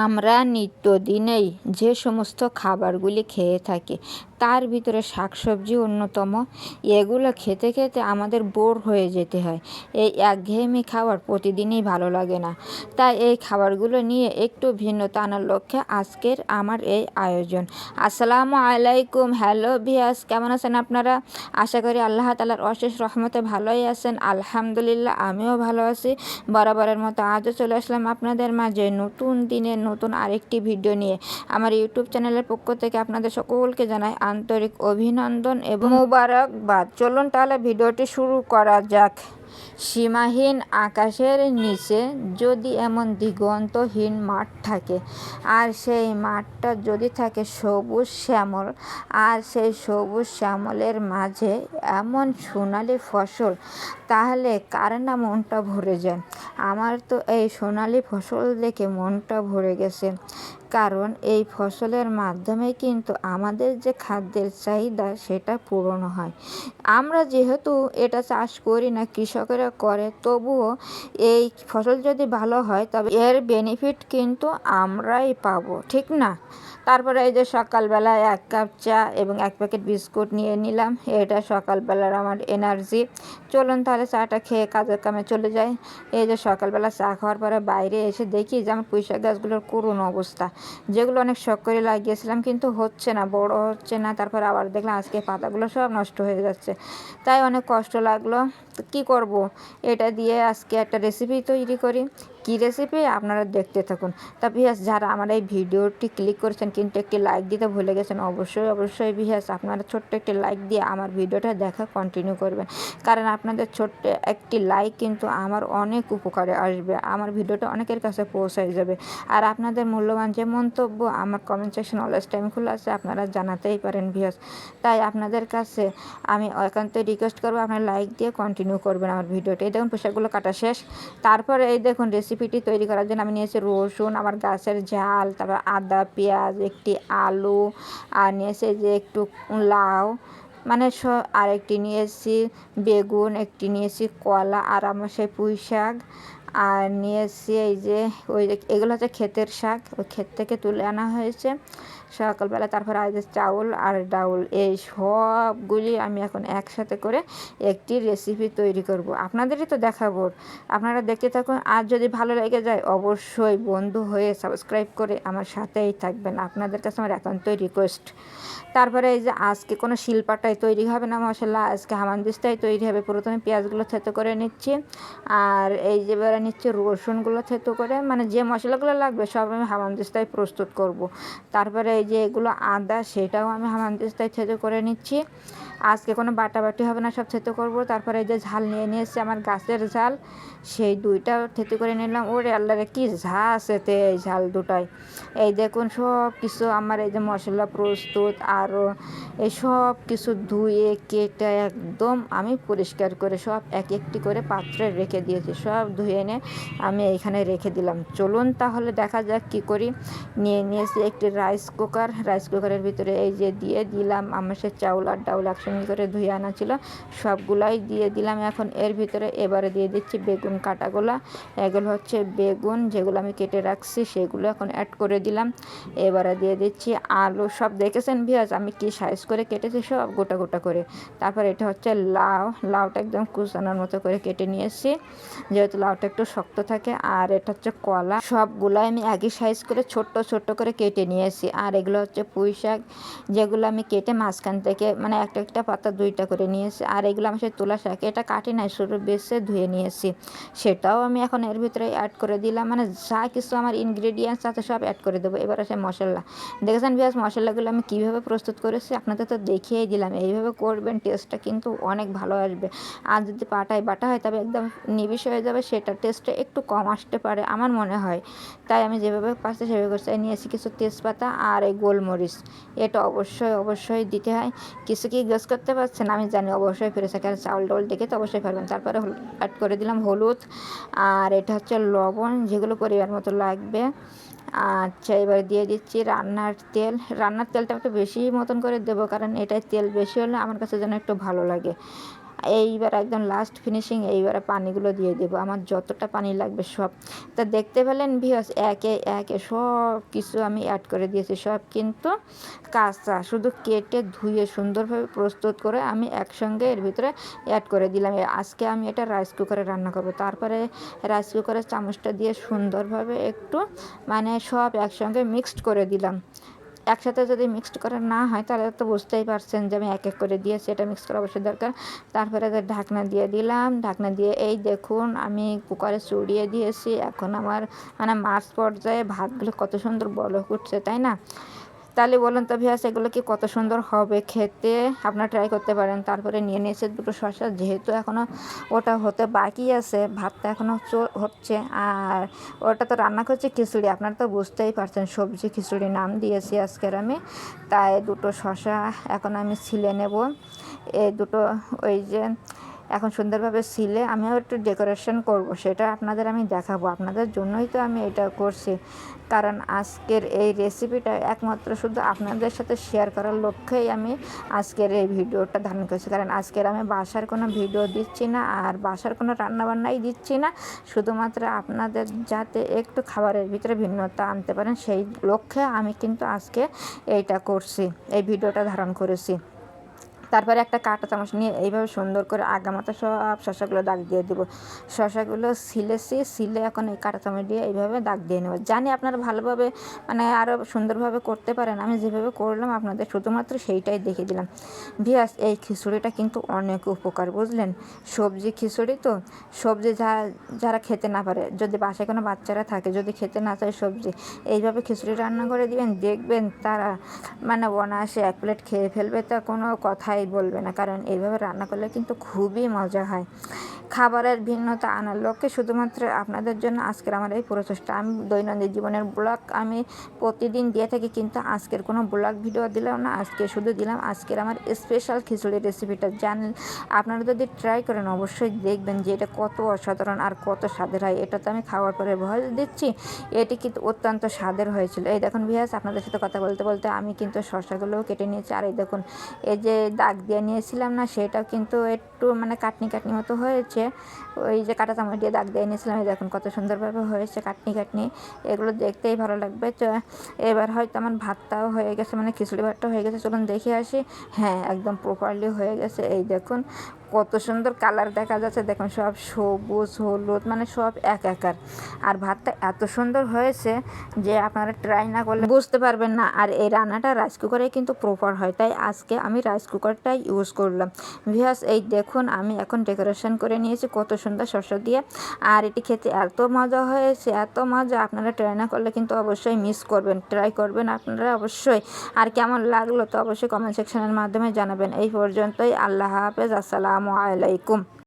আমরা নিত্যদিনেই যে সমস্ত খাবারগুলি খেয়ে থাকি তার ভিতরে শাকসবজি অন্যতম। এগুলো খেতে খেতে আমাদের বোর হয়ে যেতে হয়। এই একঘেয়েমি খাবার প্রতিদিনই ভালো লাগে না। তাই এই খাবারগুলো নিয়ে একটু ভিন্নতা আনার লক্ষ্যে আজকের আমার এই আয়োজন। আসসালামু আলাইকুম। হ্যালো ভিয়াস, কেমন আছেন আপনারা? আশা করি আল্লাহ তাআলার অশেষ রহমতে ভালোই আছেন। আলহামদুলিল্লাহ, আমিও ভালো আছি। বরাবরের মতো আজও চলে আসলাম আপনাদের মাঝে নতুন দিনে নতুন আরেকটি ভিডিও নিয়ে। আমার ইউটিউব চ্যানেলের পক্ষ থেকে আপনাদের সকলকে জানাই আন্তরিক অভিনন্দন এবং মোবারকবাদ। চলুন তাহলে ভিডিওটি শুরু করা যাক। সীমাহীন আকাশের নিচে যদি এমন দিগন্তহীন মাঠ থাকে, আর সেই মাঠটা যদি থাকে সবুজ শ্যামল, আর সেই সবুজ শ্যামলের মাঝে এমন সোনালি ফসল, তাহলে কার না মনটা ভরে যায়। আমার তো এই সোনালি ফসল দেখে মনটা ভরে গেছে। কারণ এই ফসলের মাধ্যমে কিন্তু আমাদের যে খাদ্যের চাহিদা সেটা পূরণ হয়। আমরা যেহেতু এটা চাষ করি না, কৃষকেরা করে, তবুও এই ফসল যদি ভালো হয় তবে এর বেনিফিট কিন্তু আমরাই পাবো, ঠিক না? তারপরে এই যে সকালবেলায় 1 কাপ চা এবং 1 প্যাকেট বিস্কুট নিয়ে নিলাম। এটা সকালবেলার আমার এনার্জি। চলুন তাহলে চাটা খেয়ে কাজের কামে চলে যাই। এই যে সকালবেলা চা খাওয়ার পরে বাইরে এসে দেখি যে আমার পুঁইশাক গাছগুলোর করুণ অবস্থা। যেগুলো অনেক শখ করে লাগিয়েছিলাম কিন্তু হচ্ছে না, বড় হচ্ছে না। তারপর আবার দেখলাম আজকে পাতাগুলো সব নষ্ট হয়ে যাচ্ছে। তাই অনেক কষ্ট লাগলো। তো কী করব, এটা দিয়ে আজকে একটা রেসিপি তৈরি করি। কী রেসিপি আপনারা দেখতে থাকুন। তা ভিউয়ার্স, যারা আমার এই ভিডিওটি ক্লিক করেছেন কিন্তু একটি লাইক দিতে ভুলে গেছেন, অবশ্যই ভিউয়ার্স আপনারা ছোট্ট একটি লাইক দিয়ে আমার ভিডিওটা দেখা কন্টিনিউ করবেন। কারণ আপনাদের ছোট্ট একটি লাইক কিন্তু আমার অনেক উপকারে আসবে, আমার ভিডিওটা অনেকের কাছে পৌঁছায় যাবে। আর আপনাদের মূল্যবান যে মন্তব্য আমার কমেন্ট সেকশন অলওয়েজ টাইম খোলা আছে, আপনারা জানাতেই পারেন ভিউয়ার্স। তাই আপনাদের কাছে আমি একান্তই রিকোয়েস্ট করবো, আপনারা লাইক দিয়ে কন্টিনিউ করবেন আমার ভিডিওটা। এই দেখুন পোশাকগুলো কাটা শেষ। তারপরে এই দেখুন রেসিপিটি তৈরি করার জন্য আমি নিয়েছি রসুন, আমার গাছের ঝাল, তারপর আদা, পেঁয়াজ, একটি আলু, আর নিয়েছি যে একটু লাউ, মানে আরেকটি নিয়েছি বেগুন, একটি নিয়েছি কলা, আর আমার সেই পুঁই শাক, আর নিয়েছি এই যে এগুলো হচ্ছে ক্ষেতের শাক, ওই ক্ষেত থেকে তুলে আনা হয়েছে সকালবেলা। তারপর আজ চাউল আর ডাউল, এই সবগুলি আমি এখন একসাথে করে একটি রেসিপি তৈরি করব, আপনাদেরই তো দেখাবো। আপনারা দেখতে থাকুন। আর যদি ভালো লেগে যায় অবশ্যই বন্ধু হয়ে সাবস্ক্রাইব করে আমার সাথেই থাকবেন, আপনাদের কাছে আমার একান্তই রিকোয়েস্ট। তারপরে এই যে আজকে কোনো শিলপাটায় তৈরি হবে না মশলা, আজকে হামানদিস্তায় তৈরি হবে। প্রথমে পেঁয়াজগুলো থেতো করে নিচ্ছি, আর এই যে এবারে নিচ্ছি রসুনগুলো থেতো করে, মানে যে মশলাগুলো লাগবে সব আমি হামানদিস্তায় প্রস্তুত করব। তারপরে এই যে এগুলো আদা, সেটাও আমি হামানদিস্তায় থেতো করে নিচ্ছি। আজকে কোনো বাটাবাটি হবে না, সব থেতো করব। তারপরে এই যে ঝাল নিয়ে নিয়েছি আমার গাছের ঝাল, সেই 2টা থেতো করে নিলাম। ওরে আল্লাহ রে, কি ঝাল আছে এই ঝাল দুটাই। এই দেখুন সব কিছু আমার এই যে মশলা প্রস্তুত, আরও এই সব কিছু ধুয়ে কেটে একদম আমি পরিষ্কার করে সব এক একটি করে পাত্রে রেখে দিয়েছি। সব ধুয়ে এনে আমি এইখানে রেখে দিলাম। চলুন তাহলে দেখা যাক কী করি। নিয়েছি একটি রাইস কুকারের ভিতরে এই যে দিয়ে দিলাম আমার সে চাউল আর ডাউল একসঙ্গে করে ধুয়ে আনা ছিল, সবগুলাই দিয়ে দিলাম এখন এর ভিতরে। এবারে দিয়ে দিচ্ছি বেগুন কাটাগুলা, এগুলো হচ্ছে বেগুন যেগুলো আমি কেটে রাখছি, সেগুলো এখন অ্যাড করে দিলাম। এবারে দিয়ে দিচ্ছি আলু, সব দেখেছেন ভিউয়ার্স আমি কি সাইজ করে কেটেছি, সব গোটা গোটা করে। তারপর এটা হচ্ছে লাউটা একদম কুচানোর মতো করে কেটে নিয়েছি, যেহেতু লাউটা একটু শক্ত থাকে। আর এটা হচ্ছে কলা, সবগুলাই আমি একই সাইজ করে ছোট্ট করে কেটে নিয়েছি। আর এগুলো হচ্ছে পুঁই শাক, যেগুলো আমি কেটে মাঝখান থেকে মানে একটা পাতা 2টা করে নিয়েছি। আর এগুলো আমি সেই তোলা শাক, এটা কাটি নাই, শুধু বেছে ধুয়ে নিয়েছি, সেটাও আমি এখন এর ভিতরে অ্যাড করে দিলাম। মানে যা কিছু আমার ইনগ্রেডিয়েন্টস আছে সব অ্যাড করে দেবো। এবার আছে মশলা, দেখেছেন ভিউয়ার্স মশলাগুলো আমি কীভাবে প্রস্তুত করেছি, আপনাদের তো দেখিয়েই দিলাম। এইভাবে করবেন, টেস্টটা কিন্তু অনেক ভালো আসবে। আর যদি বাটা হয় তবে একদম নিবিষ হয়ে যাবে, সেটা টেস্টটা একটু কম আসতে পারে আমার মনে হয়। তাই আমি যেভাবে পারছি সেভাবে করছি। নিয়েছি কিছু তেজপাতা আর এই গোলমরিচ, এটা অবশ্যই দিতে হয়। কিছু কি গেস করতে পারছেন? আমি জানি অবশ্যই ফিরেছে, কারণ চাউল ডাউল দেখে তো অবশ্যই পারবেন। তারপরে অ্যাড করে দিলাম হলুদ, আর এটা হচ্ছে লবণ, যেগুলো পরিমাণ মতো লাগবে। আচ্ছা, এবার দিয়ে দিচ্ছি রান্নার তেলটা একটু বেশি মতন করে দেবো, কারণ এটাই তেল বেশি হলে আমার কাছে যেন একটু ভালো লাগে। এইবার একদম লাস্ট ফিনিশিং, এইবারে পানিগুলো দিয়ে দেবো, আমার যতটা পানি লাগবে সব। তা দেখতে পেলেন ভিউয়ার্স, একে একে সব কিছু আমি অ্যাড করে দিয়েছি, সব কিন্তু কাঁচা, শুধু কেটে ধুয়ে সুন্দরভাবে প্রস্তুত করে আমি একসঙ্গে এর ভিতরে অ্যাড করে দিলাম। আজকে আমি এটা রাইস কুকারে রান্না করব। তারপরে রাইস কুকারের চামচটা দিয়ে সুন্দরভাবে একটু মানে সব একসঙ্গে মিক্সড করে দিলাম। একসাথে যদি মিক্সড করা না হয় তাহলে তো বুঝতেই পারছেন যে আমি এক এক করে দিয়েছি, এটা মিক্স করা অবশ্যই দরকার। তারপরে ঢাকনা দিয়ে দিলাম, ঢাকনা দিয়ে এই দেখুন আমি কুকারে চড়িয়ে দিয়েছি। এখন আমার মানে মাঝ পর্যায়ে ভাতগুলো কত সুন্দর বলক উঠছে, তাই না? তাহলে বলুন তো ভিউয়ার্স, এগুলো কি কত সুন্দর হবে খেতে, আপনারা ট্রাই করতে পারেন। তারপরে নিয়ে নিয়েছে দুটো শসা, যেহেতু এখনও ওটা হতে বাকি আছে, ভাতটা এখনও হচ্ছে, আর ওটা তো রান্না করছে খিচুড়ি, আপনারা তো বুঝতেই পারছেন সবজি খিচুড়ি নাম দিয়েছি আজকের আমি। তাই দুটো শসা এখন আমি ছিলে নেব, এই দুটো ওই যে এখন সুন্দরভাবে ছিলে আমিও একটু ডেকোরেশন করব, সেটা আপনাদের আমি দেখাবো, আপনাদের জন্যই তো আমি এটা করছি। কারণ আজকের এই রেসিপিটা একমাত্র শুধু আপনাদের সাথে শেয়ার করার লক্ষ্যেই আমি আজকের এই ভিডিওটা ধারণ করেছি। কারণ আজকের আমি বাসার কোনো ভিডিও দিচ্ছি না, আর বাসার কোনো রান্নাবান্নাই দিচ্ছি না, শুধুমাত্র আপনাদের যাতে একটু খাবারের ভিতরে ভিন্নতা আনতে পারেন সেই লক্ষ্যে আমি কিন্তু আজকে এইটা করছি, এই ভিডিওটা ধারণ করেছি। তারপরে একটা কাঁটা চামচ নিয়ে এইভাবে সুন্দর করে আগামাথা সব শসাগুলো দাগ দিয়ে দেবো। শসাগুলো সিলে এখন এই কাঁটা চামচ দিয়ে এইভাবে দাগ দিয়ে নেব। জানি আপনারা ভালোভাবে মানে আরও সুন্দরভাবে করতে পারেন, আমি যেভাবে করলাম আপনাদের শুধুমাত্র সেইটাই দেখিয়ে দিলাম। ভিউয়ার্স, এই খিচুড়িটা কিন্তু অনেক উপকার, বুঝলেন? সবজি খিচুড়ি তো, সবজি যারা খেতে না পারে, যদি বাসায় কোনো বাচ্চারা থাকে যদি খেতে না চায় সবজি, এইভাবে খিচুড়ি রান্না করে দিবেন, দেখবেন তারা মানে অনায়াসে এক প্লেট খেয়ে ফেলবে, তা কোনো কথাই বলবে না। কারণ এইভাবে রান্না করলে কিন্তু খুবই মজা হয়। খাবারের ভিন্নতা আনার লক্ষ্যে শুধুমাত্র আপনাদের জন্য আজকের আমার এই প্রচেষ্টা। আমি দৈনন্দিন জীবনের ব্লগ আমি প্রতিদিন দিয়ে থাকি, কিন্তু আজকের কোনো ব্লগ ভিডিও দিলাম না, আজকে শুধু দিলাম আজকের আমার স্পেশাল খিচুড়ি রেসিপিটা। আপনারা যদি ট্রাই করেন অবশ্যই দেখবেন যে এটা কত অসাধারণ আর কত স্বাদের হয়। এটা তো আমি খাওয়ার পরে ভয়েস দিচ্ছি, এটি কিন্তু অত্যন্ত স্বাদের হয়েছিল। এই দেখুন ভিউয়ার্স, আপনাদের সাথে কথা বলতে বলতে আমি কিন্তু শসাগুলোও কেটে নিয়েছি। আর এই দেখুন এই যে দাগ দিয়ে নিয়েছিলাম না, সেটাও কিন্তু একটু মানে কাটনি কাটনি মতো হয়েছে, ওই যে কাঁটা চামচ দিয়ে দাগ দিয়ে নিয়েছিলাম। এই দেখুন কত সুন্দরভাবে হয়েছে কাটনি কাটনি, এগুলো দেখতেই ভালো লাগবে। তো এবার হয়তো আমার ভাতটাও হয়ে গেছে, মানে খিচুড়ি ভাতটাও হয়ে গেছে, চলুন দেখে আসি। হ্যাঁ, একদম প্রপারলি হয়ে গেছে। এই দেখুন কত সুন্দর কালার দেখা যাচ্ছে, দেখুন সব সবুজ হলুদ মানে সব একাকার। আর ভাতটা এত সুন্দর হয়েছে যে আপনারা ট্রাই না করলে বুঝতে পারবেন না। আর এই রান্নাটা রাইস কুকারে কিন্তু প্রপার হয়, তাই আজকে আমি রাইস কুকারটাই ইউজ করলাম। ভিউয়ার্স, এই দেখুন আমি এখন ডেকোরেশন করে নিয়েছি কত সুন্দর শসা দিয়ে, আর এটি খেতে এত মজা হয়েছে, এত মজা, আপনারা ট্রাই না করলে কিন্তু অবশ্যই মিস করবেন, ট্রাই করবেন আপনারা অবশ্যই। আর কেমন লাগলো তো অবশ্যই কমেন্ট সেকশনের মাধ্যমে জানাবেন। এই পর্যন্তই, আল্লাহ হাফেজ, আসসালামু আলাইকুম।